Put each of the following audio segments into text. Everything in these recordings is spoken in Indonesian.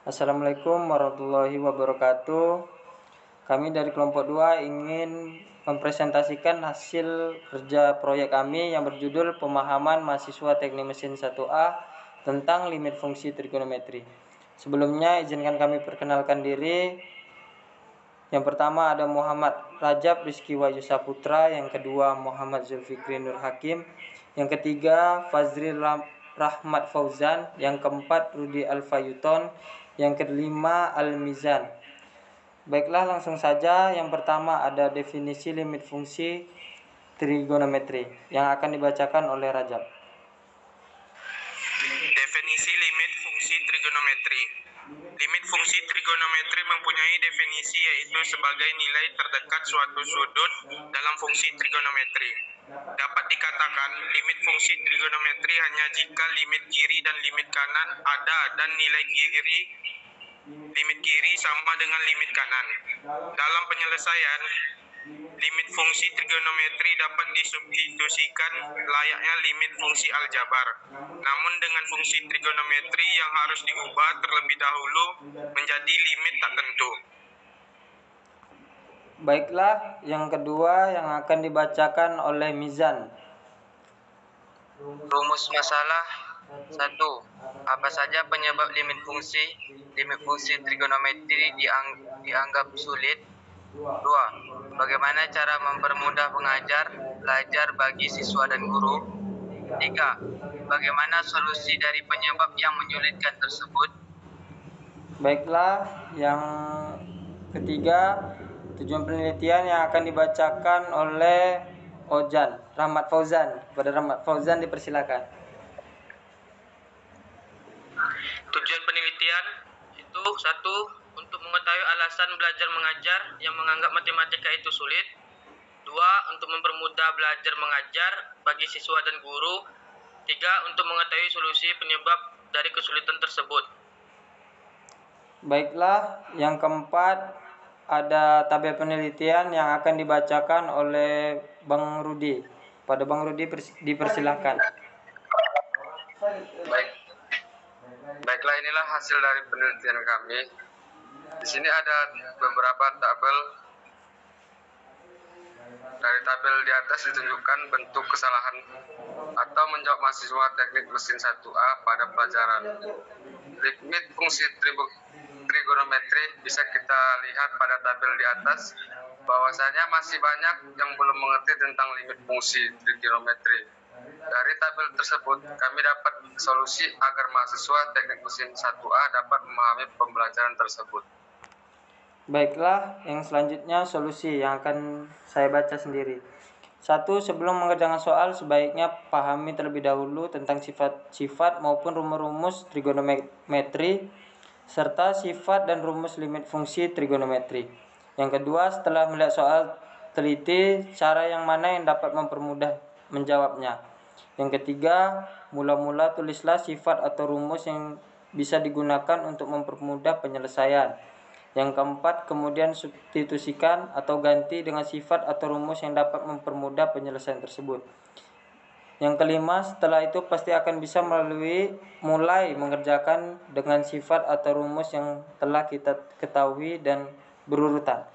Assalamualaikum warahmatullahi wabarakatuh. Kami dari kelompok 2 ingin mempresentasikan hasil kerja proyek kami yang berjudul Pemahaman Mahasiswa Teknik Mesin 1A tentang limit fungsi trigonometri. Sebelumnya izinkan kami perkenalkan diri. Yang pertama ada Muhammad Rajab Rizky Wahyu Saputra, yang kedua Muhammad Zulfikri Nur Hakim, yang ketiga Fazril Rahmat Fauzan, yang keempat Rudi Alfayuton, yang kelima Al-Mizan. Baiklah, langsung saja. Yang pertama ada definisi limit fungsi trigonometri yang akan dibacakan oleh Rajab. Definisi limit fungsi trigonometri. Limit fungsi trigonometri mempunyai definisi, yaitu sebagai nilai terdekat suatu sudut dalam fungsi trigonometri. Dapat dikatakan limit fungsi trigonometri hanya jika limit kiri dan limit kanan ada dan nilai limit kiri sama dengan limit kanan. Dalam penyelesaian, limit fungsi trigonometri dapat disubstitusikan layaknya limit fungsi aljabar, namun dengan fungsi trigonometri yang harus diubah terlebih dahulu menjadi limit tak tentu. Baiklah, yang kedua yang akan dibacakan oleh Mizan. Rumus masalah 1. Apa saja penyebab limit fungsi? Limit fungsi trigonometri dianggap sulit. 2. Bagaimana cara mempermudah belajar bagi siswa dan guru? 3. Bagaimana solusi dari penyebab yang menyulitkan tersebut? Baiklah, yang ketiga tujuan penelitian yang akan dibacakan oleh Rahmat Fauzan. Kepada Rahmat Fauzan dipersilakan. Tujuan penelitian itu 1. Untuk mengetahui alasan belajar mengajar yang menganggap matematika itu sulit. 2. Untuk mempermudah belajar mengajar bagi siswa dan guru. 3. Untuk mengetahui solusi penyebab dari kesulitan tersebut. Baiklah, yang keempat ada tabel penelitian yang akan dibacakan oleh Bang Rudi. Pada Bang Rudi dipersilakan. Baiklah, inilah hasil dari penelitian kami. Di sini ada beberapa tabel. Dari tabel di atas ditunjukkan bentuk kesalahan atau menjawab mahasiswa teknik mesin 1A pada pelajaran limit fungsi trigonometri. Bisa kita lihat pada tabel di atas bahwasanya masih banyak yang belum mengerti tentang limit fungsi trigonometri. Dari tabel tersebut kami dapat solusi agar mahasiswa teknik mesin 1A dapat memahami pembelajaran tersebut. Baiklah, yang selanjutnya solusi yang akan saya baca sendiri. 1. Sebelum mengerjakan soal, sebaiknya pahami terlebih dahulu tentang sifat-sifat maupun rumus-rumus trigonometri serta sifat dan rumus limit fungsi trigonometri. Yang kedua, setelah melihat soal, teliti cara yang mana yang dapat mempermudah menjawabnya. Yang ketiga, mula-mula tulislah sifat atau rumus yang bisa digunakan untuk mempermudah penyelesaian. Yang keempat, kemudian substitusikan atau ganti dengan sifat atau rumus yang dapat mempermudah penyelesaian tersebut. Yang kelima, setelah itu pasti akan bisa mulai mengerjakan dengan sifat atau rumus yang telah kita ketahui dan berurutan.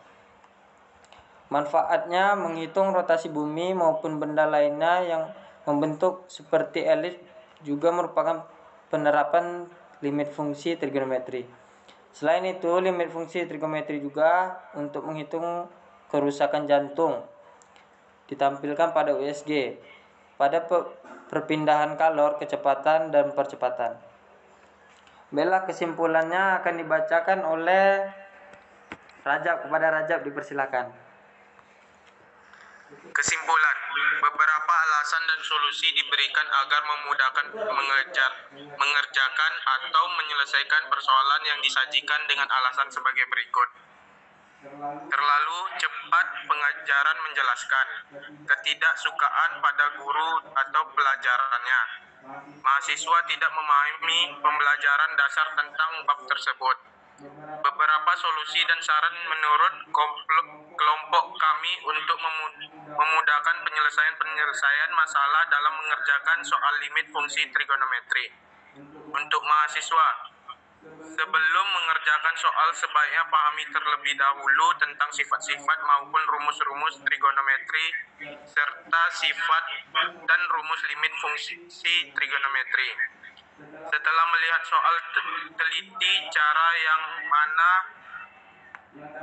Manfaatnya menghitung rotasi bumi maupun benda lainnya yang membentuk seperti elips juga merupakan penerapan limit fungsi trigonometri. Selain itu, limit fungsi trigonometri juga untuk menghitung kerusakan jantung. Ditampilkan pada USG, pada perpindahan kalor, kecepatan, dan percepatan. Baiklah, kesimpulannya akan dibacakan oleh Rajab. Kepada Rajab dipersilakan. Kesimpulan, beberapa alasan dan solusi diberikan agar memudahkan mengerjakan atau menyelesaikan persoalan yang disajikan dengan alasan sebagai berikut. Terlalu cepat pengajaran menjelaskan, ketidaksukaan pada guru atau pelajarannya, mahasiswa tidak memahami pembelajaran dasar tentang bab tersebut. Beberapa solusi dan saran menurut kelompok kami untuk memudahkan penyelesaian masalah dalam mengerjakan soal limit fungsi trigonometri. Untuk mahasiswa, Sebelum mengerjakan soal, sebaiknya pahami terlebih dahulu tentang sifat-sifat maupun rumus-rumus trigonometri serta sifat dan rumus limit fungsi trigonometri. Setelah melihat soal, teliti cara yang mana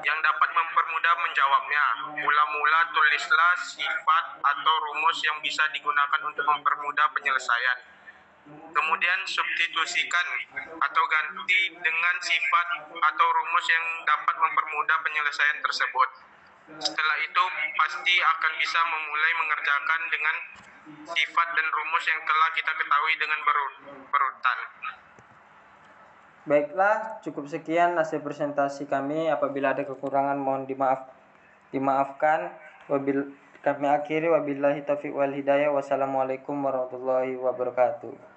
yang dapat mempermudah menjawabnya. Mula-mula tulislah sifat atau rumus yang bisa digunakan untuk mempermudah penyelesaian. Kemudian substitusikan atau ganti dengan sifat atau rumus yang dapat mempermudah penyelesaian tersebut. Setelah itu pasti akan bisa memulai mengerjakan dengan sifat dan rumus yang telah kita ketahui dengan berurutan. Baiklah, cukup sekian hasil presentasi kami. Apabila ada kekurangan mohon dimaafkan. Kami akhiri, wabillahi taufiq wal hidayah. Wassalamualaikum warahmatullahi wabarakatuh.